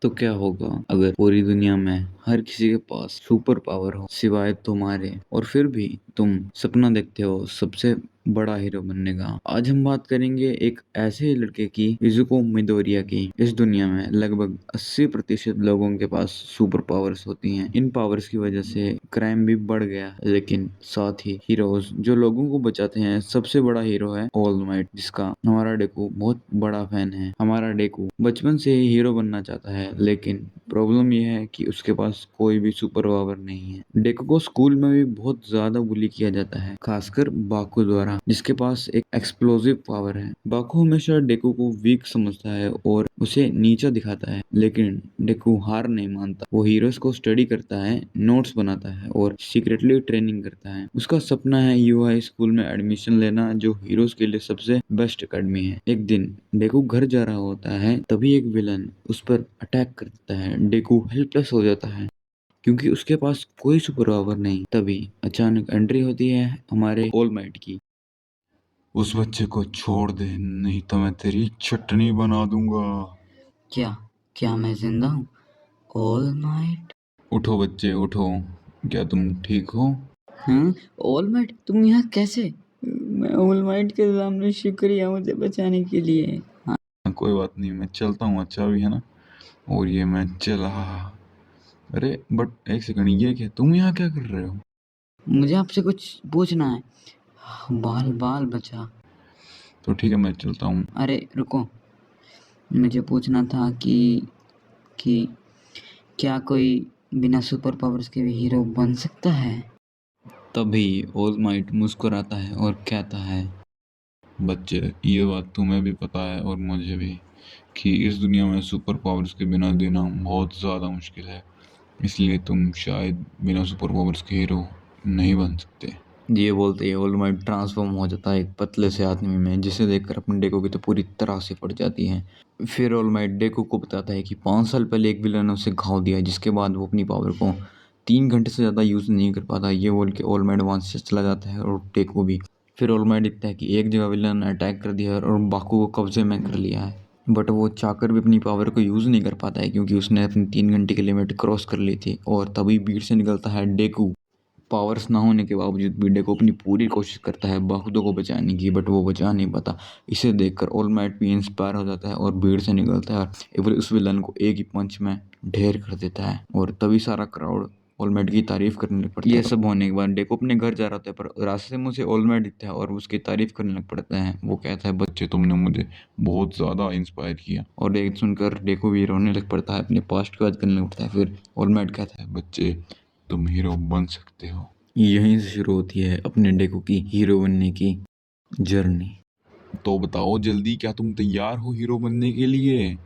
तो क्या होगा अगर पूरी दुनिया में हर किसी के पास सुपर पावर हो सिवाय तुम्हारे, और फिर भी तुम सपना देखते हो सबसे बड़ा हीरो बनने का। आज हम बात करेंगे एक ऐसे लड़के की, इजुको मिडोरिया की। इस दुनिया में लगभग 80% लोगों के पास सुपर पावर्स होती हैं। इन पावर्स की वजह से क्राइम भी बढ़ गया, लेकिन साथ ही हीरोज जो लोगों को बचाते हैं। सबसे बड़ा हीरो है ऑल माइट, जिसका हमारा डेकू बहुत बड़ा फैन है। हमारा डेकू बचपन से ही हीरो बनना चाहता है, लेकिन प्रॉब्लम यह है कि उसके पास कोई भी सुपर पावर नहीं है। डेकू को स्कूल में भी बहुत ज्यादा बुली किया जाता है, खासकर बाकू द्वारा, जिसके पास एक एक्सप्लोसिव पावर है। बाकू हमेशा डेकू को वीक समझता है और उसे नीचा दिखाता है, लेकिन डेकू हार नहीं मानता। वो हीरोज को स्टडी करता है, नोट्स बनाता है और सीक्रेटली ट्रेनिंग करता है। उसका सपना है यूआई स्कूल में एडमिशन लेना, जो हीरोज के लिए सबसे बेस्ट अकेडमी है। एक दिन डेकू घर जा रहा होता है, तभी एक विलन उस पर अटैक कर देता है। डेकू हेल्पलेस हो जाता है क्योंकि उसके पास कोई सुपर पावर नहीं। तभी अचानक एंट्री होती है हमारे ऑल माइट की। उस बच्चे को छोड़ दे, नहीं तो मैं तेरी चटनी बना दूंगा। क्या क्या मैं जिंदा हूँ? All might. उठो बच्चे उठो, क्या तुम ठीक हो? हाँ, ऑल माइट तुम यहाँ कैसे? मैं ऑल माइट के सामने शुक्रिया मुझे बचाने के लिए। हाँ, कोई बात नहीं, मैं चलता हूँ, अच्छा भी है ना। और ये मैं चला। अरे बट एक सेकंड, ये क्या, तुम यहाँ क्या कर रहे हो? मुझे आपसे कुछ पूछना है। बाल बाल बचा। तो ठीक है, मैं चलता हूँ। अरे रुको, मुझे पूछना था कि क्या कोई बिना सुपर पावर्स के भी हीरो बन सकता है? तभी ऑल माइट मुस्कुराता है और कहता है, बच्चे, ये बात तुम्हें भी पता है और मुझे भी, कि इस दुनिया में सुपर पावर्स के बिना जीना बहुत ज़्यादा मुश्किल है। इसलिए तुम शायद बिना सुपर पावर्स के हीरो नहीं बन सकते। ये बोलते ही ऑल माइट ट्रांसफॉर्म हो जाता है एक पतले से आदमी में, जिसे देखकर अपने डेको की तो पूरी तरह से फट जाती है। फिर ऑल माइट डेको को बताता है कि 5 साल पहले एक विलन ने उसे घाव दिया, जिसके बाद वो अपनी पावर को 3 घंटे से ज़्यादा यूज़ नहीं कर पाता। ये बोल के ऑल माइट वहाँ से चला जाता है और डेको भी। फिर ऑल माइट दिखता है कि एक जगह विलन ने अटैक कर दिया है और बाकू को कब्जे में कर लिया है, बट वो चाहकर भी अपनी पावर को यूज़ नहीं कर पाता है, क्योंकि उसने अपनी 3 घंटे की लिमिट क्रॉस कर ली थी। और तभी भीड़ से निकलता है डेकू। पावर्स ना होने के बावजूद भी डेको अपनी पूरी कोशिश करता है बाकुदो को बचाने की, बट वो बचा नहीं पाता। इसे देखकर ऑल माइट भी इंस्पायर हो जाता है और भीड़ से निकलता है और उस विलन को एक ही पंच में ढेर कर देता है। और तभी सारा क्राउड ऑल माइट की तारीफ करने लग पड़ता है। ये सब होने के बाद डेको अपने घर जा रहा होता है, पर रास्ते में उसे ऑल माइट दिखता है और उसकी तारीफ करने लग पड़ता है। वो कहता है, बच्चे, तुमने मुझे बहुत ज़्यादा इंस्पायर किया। और एक सुनकर डेको भी रोने लग पड़ता है, अपने पास्ट की याद करने लग पड़ता है। फिर ऑल माइट कहता है, बच्चे, तुम हीरो बन सकते हो। यहीं से शुरू होती है अपने डेको की हीरो बनने की जर्नी। तो बताओ जल्दी, क्या तुम तैयार हो हीरो बनने के लिए?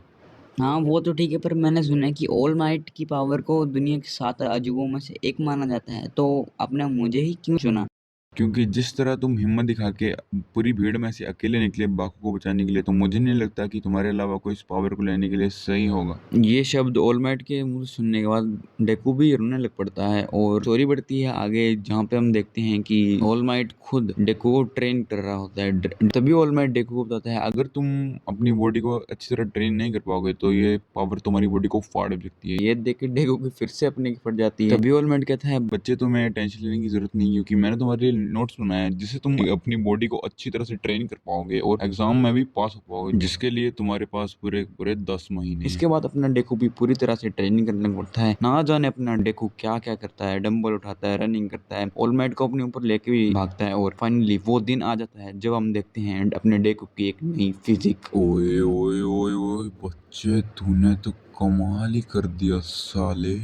हाँ, वो तो ठीक है, पर मैंने सुना है कि ऑल माइट की पावर को दुनिया के 7 अजूबों में से एक माना जाता है, तो आपने मुझे ही क्यों चुना? क्योंकि जिस तरह तुम हिम्मत दिखा के पूरी भीड़ में से अकेले निकले बाकू को बचाने के लिए, तो मुझे नहीं लगता कि तुम्हारे अलावा कोई इस पावर को लेने के लिए सही होगा। ये शब्द ऑल माइट के मुंह से सुनने के बाद डेकू भी रोने लग पड़ता है और स्टोरी बढ़ती है आगे, जहाँ पे हम देखते हैं कि ऑल माइट खुद डेकू को ट्रेन कर रहा होता है। तभी ऑल माइट डेकू को बताता है, अगर तुम अपनी बॉडी को अच्छी तरह ट्रेन नहीं कर पाओगे, तो ये पावर तुम्हारी बॉडी को फाड़ भी सकती है। ये देख के डेकू की फिर से अपने की फट जाती है। तभी ऑल माइट कहता है, बच्चे, तुम्हें टेंशन लेने की जरूरत नहीं, क्योंकि मैंने तुम्हारे लिए नोट्स बनाए हैं, जिससे तुम अपनी बॉडी को अच्छी तरह से ट्रेन कर पाओगे और एग्जाम में भी पास हो पाओगे, जिसके लिए तुम्हारे पास पूरे पूरे 10 महीने हैं। इसके बाद अपना डेकू भी पूरी तरह से ट्रेनिंग करने पड़ता है। ना जाने अपना डेकू क्या क्या करता है, डंबल उठाता है, रनिंग करता है, ऑल माइट को अपने ऊपर लेके भी भागता है। और फाइनली वो दिन आ जाता है जब हम देखते हैं अपने डेकू की एक नई फिजिक। ओए ओए ओए ओए बच्चे, तूने तो कमाल ही कर दिया साले।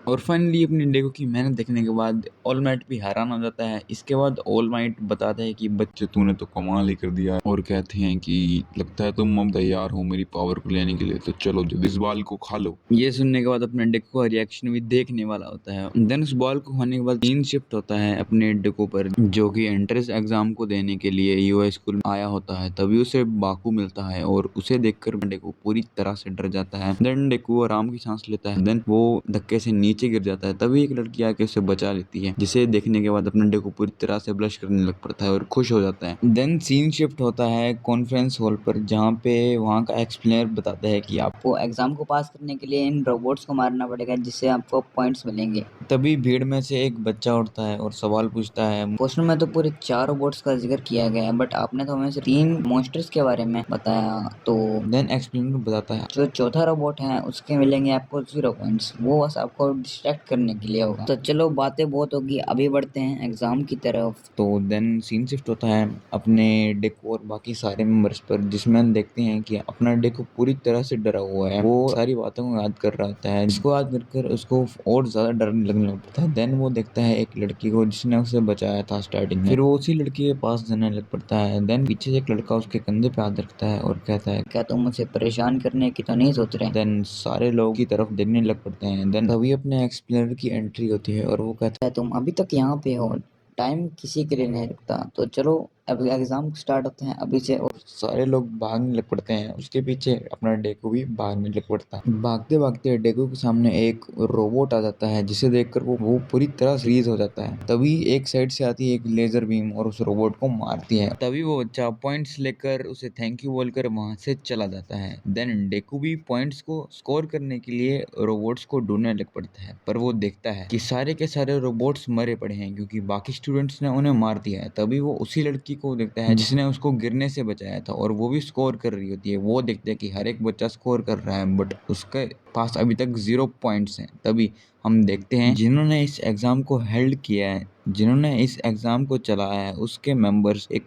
और फाइनली अपने डेकू की मेहनत देखने के बाद ऑल माइट भी हैरान हो जाता है। इसके बाद ऑल माइट बताता है कि बच्चे, तूने तो कमाल ही कर दिया, और कहते हैं कि लगता है तुम अब तैयार हो मेरी पावर को लेने के लिए, तो चलो जल्दी इस बाल को खा लो। ये सुनने के बाद अपने डेको का रिएक्शन भी देखने वाला होता है। देन उस बॉल को होने के बाद सीन शिफ्ट होता है अपने डेको पर, जो कि एंट्रेंस एग्जाम को देने के लिए यूआई स्कूल में आया होता है। तभी उसे बाकू मिलता है और उसे देखकर डेको पूरी तरह से डर जाता है। देन डेको आराम की सांस लेता है। देन वो धक्के से नीचे नीचे गिर जाता है। तभी एक लड़की आके उसे बचा लेती है, जिसे देखने के बाद अपने डेकू पूरी तरह से ब्लश करने लग पड़ता है और खुश हो जाता है। देन सीन शिफ्ट होता है कॉन्फ्रेंस हॉल पर, जहाँ पे वहाँ का एक्सप्लेनर बताता है कि आपको एग्जाम को पास करने के लिए इन रोबोट्स को मारना पड़ेगा, जिससे आपको पॉइंट्स मिलेंगे। तभी भीड़ में से एक बच्चा उठता है और सवाल पूछता है, क्वेश्चन में तो पूरे 4 रोबोट्स का जिक्र किया गया है, बट आपने तो हमें सिर्फ 3 मॉन्स्टर्स के बारे में बताया। तो देन एक्सप्लेनर बताता है जो चौथा रोबोट है उसके मिलेंगे आपको 0 पॉइंट्स, वो बस आपको डिस्ट्रैक्ट करने के लिए होगा। तो चलो बातें बहुत होगी, अभी बढ़ते हैं एग्जाम की तरफ। तो देन सीन शिफ्ट होता है अपने डेको और बाकी सारे मेंबर्स पर, जिसमें हम देखते हैं कि अपना डेको पूरी तरह से डरा हुआ है। वो सारी बातों को याद कर रहा होता है, जिसको याद कर उसको और ज्यादा डर लगने लगता है। देन वो देखता है एक लड़की को जिसने उसे बचाया था स्टार्टिंग में, फिर वो उसी लड़की के पास जाने लग पड़ता है। देन पीछे से एक लड़का उसके कंधे पे हाथ रखता है और कहता है, क्या तुम मुझे परेशान करने की तो नहीं सोच रहे? देन सारे लोग की तरफ देखने लग पड़ते हैं। देन तभी अपने एक्सप्लेनर की एंट्री होती है और वो कहता है, तुम अभी तक यहाँ पे हो, टाइम किसी के लिए नहीं रुकता, तो चलो अब एग्जाम स्टार्ट होते हैं अभी से। और सारे लोग भागने लग पड़ते हैं, उसके पीछे अपना डेकू भी भागने लग पड़ता है। भागते भागते डेकू के सामने एक रोबोट आ जाता है, जिसे देखकर वो पूरी तरह फ्रीज हो जाता है। तभी एक साइड से आती है एक लेजर बीम और उस रोबोट को मारती है। तभी वो बच्चा पॉइंट्स लेकर उसे थैंक यू बोलकर वहां से चला जाता है। देन डेकू भी पॉइंट्स को स्कोर करने के लिए रोबोट्स को ढूंढने लग पड़ता है, पर वो देखता है कि सारे के सारे रोबोट्स मरे पड़े हैं, क्योंकि बाकी स्टूडेंट्स ने उन्हें मार दिया है। तभी वो उसी लड़की को देखता है जिसने उसको गिरने से बचाया था, और वो भी स्कोर कर रही होती है। वो देखते हैं कि हर एक बच्चा स्कोर कर रहा है, बट उसके पास अभी तक 0 पॉइंट्स हैं। तभी हम देखते हैं जिन्होंने इस एग्जाम को हेल्ड किया है, जिन्होंने इस एग्जाम को चलाया है, उसके मेंबर्स एक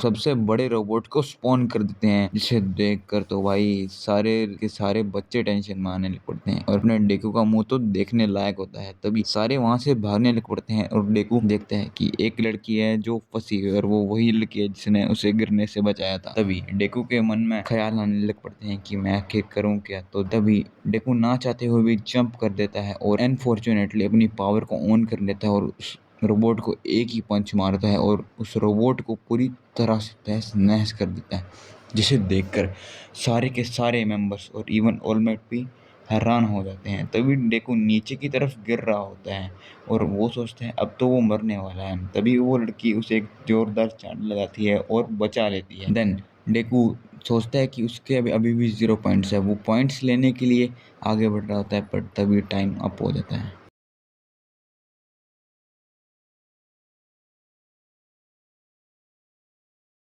सबसे बड़े रोबोट को स्पॉन कर देते हैं, जिसे देखकर तो भाई सारे के सारे बच्चे टेंशन में आने लग पड़ते हैं और अपने डेकू का मुंह तो देखने लायक होता है। तभी सारे वहां से भागने लग पड़ते हैं और डेकू देखते हैं कि एक लड़की है जो फंसी है और वो वही लड़की है जिसने उसे गिरने से बचाया था। तभी डेकू के मन में ख्याल आने लग पड़ते हैं कि मैं आखिर करूं क्या। तो तभी डेकू ना चाहते हुए भी जंप कर देता है और अनफॉर्चुनेटली अपनी पावर को ऑन कर लेता है और उस रोबोट को एक ही पंच मारता है और उस रोबोट को पूरी तरह से तहस नहस कर देता है, जिसे देखकर सारे के सारे मेंबर्स और इवन ऑलमेट भी हैरान हो जाते हैं। तभी डेकू नीचे की तरफ गिर रहा होता है और वो सोचते हैं अब तो वो मरने वाला है। तभी वो लड़की उसे एक जोरदार चांट लगाती है और बचा लेती है। देन डेकू सोचता है कि उसके अभी भी 0 पॉइंट्स है। वो पॉइंट्स लेने के लिए आगे बढ़ रहा होता है, पर तभी टाइम अप हो जाता है।